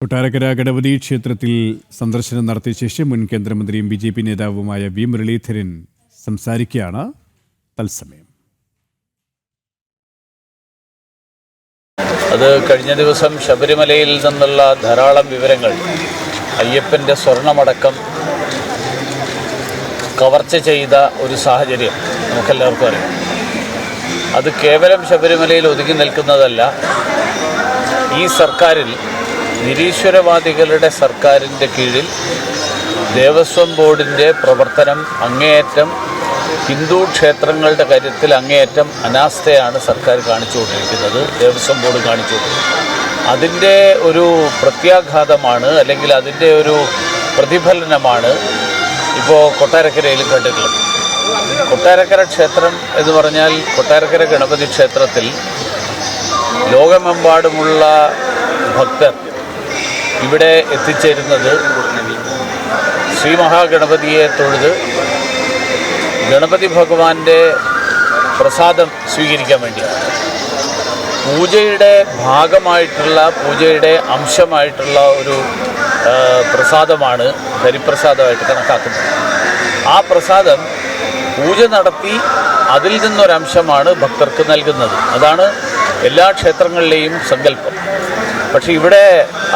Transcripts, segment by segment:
കൊട്ടാരക്കര ഗണപതി ക്ഷേത്രത്തിൽ സന്ദർശനം നടത്തിയ ശേഷം മുൻ കേന്ദ്രമന്ത്രിയും BJP നേതാവുമായ വി മുരളീധരൻ സംസാരിക്കുകയാണ്. തത്സമയം. അത് കഴിഞ്ഞ ദിവസം ശബരിമലയിൽ നിന്നുള്ള ധാരാളം വിവരങ്ങൾ അയ്യപ്പൻ്റെ സ്വർണമടക്കം കവർച്ച ചെയ്ത ഒരു സാഹചര്യം നമുക്കെല്ലാവർക്കും അറിയാം. അത് കേവലം ശബരിമലയിൽ ഒതുങ്ങി നിൽക്കുന്നതല്ല. ഈ സർക്കാരിൽ നിരീശ്വരവാദികളുടെ സർക്കാരിൻ്റെ കീഴിൽ ദേവസ്വം ബോർഡിൻ്റെ പ്രവർത്തനം അങ്ങേയറ്റം ഹിന്ദു ക്ഷേത്രങ്ങളുടെ കാര്യത്തിൽ അങ്ങേയറ്റം അനാസ്ഥയാണ് സർക്കാർ കാണിച്ചുകൊണ്ടിരിക്കുന്നത്, ദേവസ്വം ബോർഡ് കാണിച്ചുകൊണ്ടിരിക്കുന്നത്. അതിൻ്റെ ഒരു പ്രത്യാഘാതമാണ്, അല്ലെങ്കിൽ അതിൻ്റെ ഒരു പ്രതിഫലനമാണ് ഇപ്പോൾ കൊട്ടാരക്കരയിൽ കണ്ടിട്ടുള്ളത്. കൊട്ടാരക്കര ക്ഷേത്രം എന്ന് പറഞ്ഞാൽ കൊട്ടാരക്കര ഗണപതി ക്ഷേത്രത്തിൽ ലോകമെമ്പാടുമുള്ള ഭക്തർ ഇവിടെ എത്തിച്ചേരുന്നത് ശ്രീ മഹാഗണപതിയെ തൊഴുത് ഗണപതി ഭഗവാന്റെ പ്രസാദം സ്വീകരിക്കാൻ വേണ്ടി, പൂജയുടെ ഭാഗമായിട്ടുള്ള, പൂജയുടെ അംശമായിട്ടുള്ള ഒരു പ്രസാദമാണ് ഹരിപ്രസാദമായിട്ട് കണക്കാക്കുന്നത്. ആ പ്രസാദം പൂജ നടത്തി അതിൽ നിന്നൊരംശമാണ് ഭക്തർക്ക് നൽകുന്നത്. അതാണ് എല്ലാ ക്ഷേത്രങ്ങളിലെയും സങ്കല്പം. പക്ഷേ ഇവിടെ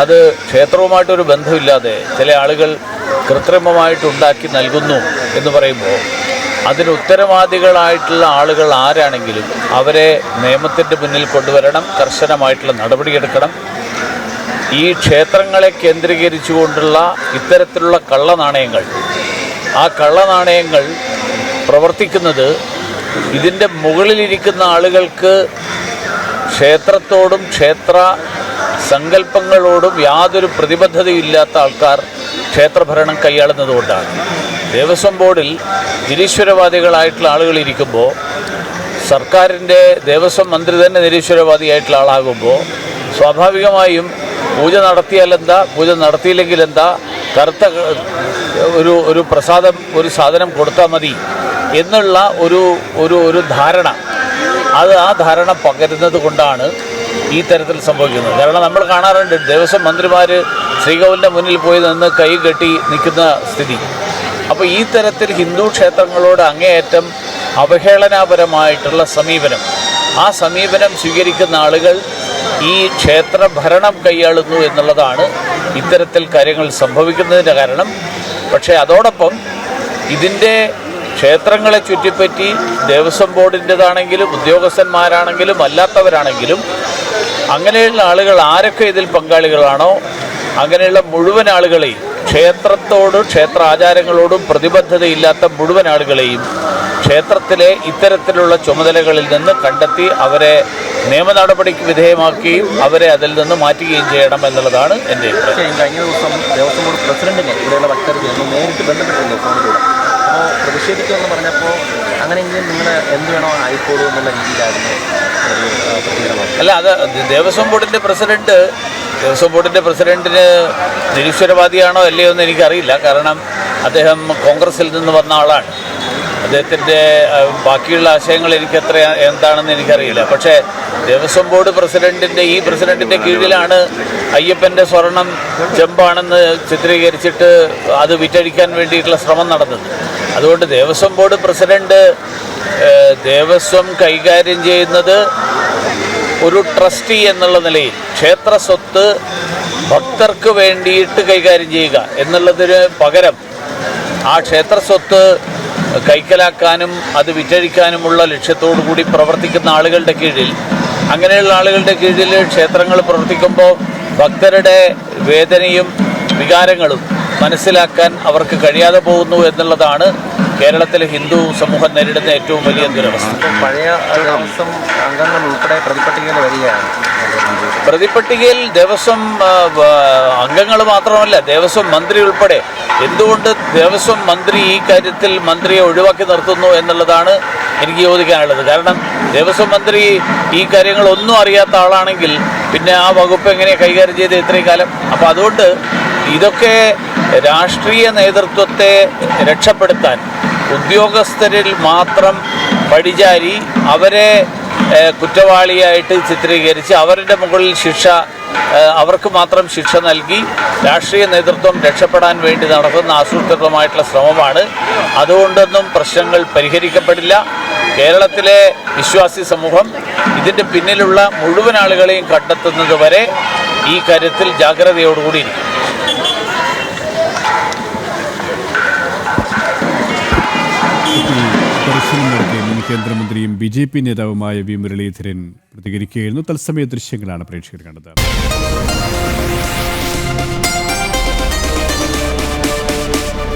അത് ക്ഷേത്രവുമായിട്ടൊരു ബന്ധമില്ലാതെ ചില ആളുകൾ കൃത്രിമമായിട്ടുണ്ടാക്കി നൽകുന്നു എന്ന് പറയുമ്പോൾ അതിന് ഉത്തരവാദികളായിട്ടുള്ള ആളുകൾ ആരാണെങ്കിലും അവരെ നിയമത്തിൻ്റെ മുന്നിൽ കൊണ്ടുവരണം, കർശനമായിട്ടുള്ള നടപടിയെടുക്കണം. ഈ ക്ഷേത്രങ്ങളെ കേന്ദ്രീകരിച്ചുകൊണ്ടുള്ള ഇത്തരത്തിലുള്ള കള്ളനാണയങ്ങൾ, ആ കള്ളനാണയങ്ങൾ പ്രവർത്തിക്കുന്നത് ഇതിൻ്റെ മുകളിലിരിക്കുന്ന ആളുകൾക്ക് ക്ഷേത്രത്തോടും ക്ഷേത്ര സങ്കല്പങ്ങളോടും യാതൊരു പ്രതിബദ്ധതയില്ലാത്ത ആൾക്കാർ ക്ഷേത്രഭരണം കൈയാളുന്നതുകൊണ്ടാണ്. ദേവസ്വം ബോർഡിൽ നിരീശ്വരവാദികളായിട്ടുള്ള ആളുകൾ ഇരിക്കുമ്പോൾ, സർക്കാരിൻ്റെ ദേവസ്വം മന്ത്രി തന്നെ നിരീശ്വരവാദിയായിട്ടുള്ള ആളാകുമ്പോൾ, സ്വാഭാവികമായും പൂജ നടത്തിയാലെന്താ, പൂജ നടത്തിയില്ലെങ്കിൽ എന്താ, കറുത്ത ഒരു പ്രസാദം, ഒരു സാധനം കൊടുത്താൽ മതി എന്നുള്ള ഒരു ധാരണ, ആ ധാരണ പകരുന്നത് കൊണ്ടാണ് ഈ തരത്തിൽ സംഭവിക്കുന്നത്. കാരണം നമ്മൾ കാണാറുണ്ട് ദേവസ്വം മന്ത്രിമാർ ശ്രീകോവിലിൻ്റെ മുന്നിൽ പോയി നിന്ന് കൈ കെട്ടി നിൽക്കുന്ന സ്ഥിതി. അപ്പോൾ ഈ തരത്തിൽ ഹിന്ദു ക്ഷേത്രങ്ങളോട് അങ്ങേയറ്റം അവഹേളനാപരമായിട്ടുള്ള സമീപനം, ആ സമീപനം സ്വീകരിക്കുന്ന ആളുകൾ ഈ ക്ഷേത്ര ഭരണം കൈയാളുന്നു എന്നുള്ളതാണ് ഇത്തരത്തിൽ കാര്യങ്ങൾ സംഭവിക്കുന്നതിൻ്റെ കാരണം. പക്ഷേ അതോടൊപ്പം ഇതിൻ്റെ ക്ഷേത്രങ്ങളെ ചുറ്റിപ്പറ്റി ദേവസ്വം ബോർഡിൻ്റെതാണെങ്കിലും ഉദ്യോഗസ്ഥന്മാരാണെങ്കിലും അല്ലാത്തവരാണെങ്കിലും അങ്ങനെയുള്ള ആളുകൾ ആരൊക്കെ ഇതിൽ പങ്കാളികളാണോ അങ്ങനെയുള്ള മുഴുവൻ ആളുകളെയും, ക്ഷേത്രത്തോടും ക്ഷേത്ര ആചാരങ്ങളോടും പ്രതിബദ്ധതയില്ലാത്ത മുഴുവൻ ആളുകളെയും ക്ഷേത്രത്തിലെ ഇത്തരത്തിലുള്ള ചുമതലകളിൽ നിന്ന് കണ്ടെത്തി അവരെ നിയമ നടപടിക്ക് വിധേയമാക്കുകയും അവരെ അതിൽ നിന്ന് മാറ്റുകയും ചെയ്യണം എന്നുള്ളതാണ് എൻ്റെ അഭിപ്രായം. കഴിഞ്ഞ ദിവസം ദേവസ്വം ബോർഡ് പ്രസിഡന്റിനെ ഇവിടെയുള്ള ഭക്തർ നേരിട്ട് ബന്ധപ്പെട്ടിരുന്നു ഫോണിലൂടെ. അപ്പോൾ പ്രതിഷേധിക്കുമെന്ന് പറഞ്ഞപ്പോൾ അങ്ങനെയെങ്കിലും നിങ്ങൾ എന്ത് വേണോ ആയിക്കോളൂ എന്നുള്ള രീതിയിലായിരുന്നു അല്ല, അത് ദേവസ്വം ബോർഡിൻ്റെ പ്രസിഡന്റിന് നിരീശ്വരവാദിയാണോ അല്ലയോ എന്ന് എനിക്കറിയില്ല. കാരണം അദ്ദേഹം കോൺഗ്രസിൽ നിന്ന് വന്ന ആളാണ്. അദ്ദേഹത്തിൻ്റെ ബാക്കിയുള്ള ആശയങ്ങൾ എന്താണെന്ന് എനിക്കറിയില്ല. പക്ഷേ ദേവസ്വം ബോർഡ് പ്രസിഡന്റിൻ്റെ കീഴിലാണ് അയ്യപ്പൻ്റെ സ്വർണം ചെമ്പാണെന്ന് ചിത്രീകരിച്ചിട്ട് അത് വിറ്റഴിക്കാൻ വേണ്ടിയിട്ടുള്ള ശ്രമം നടന്നത്. അതുകൊണ്ട് ദേവസ്വം ബോർഡ് പ്രസിഡന്റ് ദേവസ്വം കൈകാര്യം ചെയ്യുന്നത് ഒരു ട്രസ്റ്റി എന്നുള്ള നിലയിൽ ക്ഷേത്ര സ്വത്ത് ഭക്തർക്ക് വേണ്ടിയിട്ട് കൈകാര്യം ചെയ്യുക എന്നുള്ളതിന് പകരം ആ ക്ഷേത്ര സ്വത്ത് കൈക്കലാക്കാനും അത് വിറ്റഴിക്കാനുമുള്ള ലക്ഷ്യത്തോടു കൂടി പ്രവർത്തിക്കുന്ന ആളുകളുടെ കീഴിൽ, അങ്ങനെയുള്ള ആളുകളുടെ കീഴിൽ ക്ഷേത്രങ്ങൾ പ്രവർത്തിക്കുമ്പോൾ ഭക്തരുടെ വേദനയും വികാരങ്ങളും മനസ്സിലാക്കാൻ അവർക്ക് കഴിയാതെ പോകുന്നു എന്നുള്ളതാണ് കേരളത്തിലെ ഹിന്ദു സമൂഹം നേരിടുന്ന ഏറ്റവും വലിയ ദുരവസ്ഥ. പഴയ ദേവസ്വം അംഗങ്ങൾ ഉൾപ്പെടെ പ്രതിപട്ടികയിൽ വരികയാണ്. പ്രതിപട്ടികയിൽ ദേവസ്വം അംഗങ്ങൾ മാത്രമല്ല, ദേവസ്വം മന്ത്രി ഉൾപ്പെടെ. എന്തുകൊണ്ട് ദേവസ്വം മന്ത്രി ഈ കാര്യത്തിൽ മന്ത്രിയെ ഒഴിവാക്കി നിർത്തുന്നു എന്നുള്ളതാണ് എനിക്ക് ചോദിക്കാനുള്ളത്. കാരണം ദേവസ്വം മന്ത്രി ഈ കാര്യങ്ങളൊന്നും അറിയാത്ത ആളാണെങ്കിൽ പിന്നെ ആ വകുപ്പ് എങ്ങനെ കൈകാര്യം ചെയ്ത് ഇത്രയും കാലം? അപ്പോൾ അതുകൊണ്ട് ഇതൊക്കെ രാഷ്ട്രീയ നേതൃത്വത്തെ രക്ഷപ്പെടുത്താൻ ഉദ്യോഗസ്ഥരിൽ മാത്രം പഴിചാരി അവരെ കുറ്റവാളിയായിട്ട് ചിത്രീകരിച്ച് അവരുടെ മുകളിൽ ശിക്ഷ അവർക്ക് മാത്രം ശിക്ഷ നൽകി രാഷ്ട്രീയ നേതൃത്വം രക്ഷപ്പെടാൻ വേണ്ടി നടത്തുന്ന ആസൂത്രിതമായിട്ടുള്ള ശ്രമമാണ്. അതുകൊണ്ടൊന്നും പ്രശ്നങ്ങൾ പരിഹരിക്കപ്പെടില്ല. കേരളത്തിലെ വിശ്വാസി സമൂഹം ഇതിൻ്റെ പിന്നിലുള്ള മുഴുവൻ ആളുകളെയും കണ്ടെത്തുന്നത് വരെ ഈ കാര്യത്തിൽ ജാഗ്രതയോടുകൂടി ഇരിക്കും. ദർശനം നടത്തിയ മുൻ കേന്ദ്രമന്ത്രിയും BJP നേതാവുമായ വി മുരളീധരൻ പ്രതികരിക്കുകയായിരുന്നു. തത്സമയ ദൃശ്യങ്ങളാണ് പ്രേക്ഷകർ കണ്ടത്.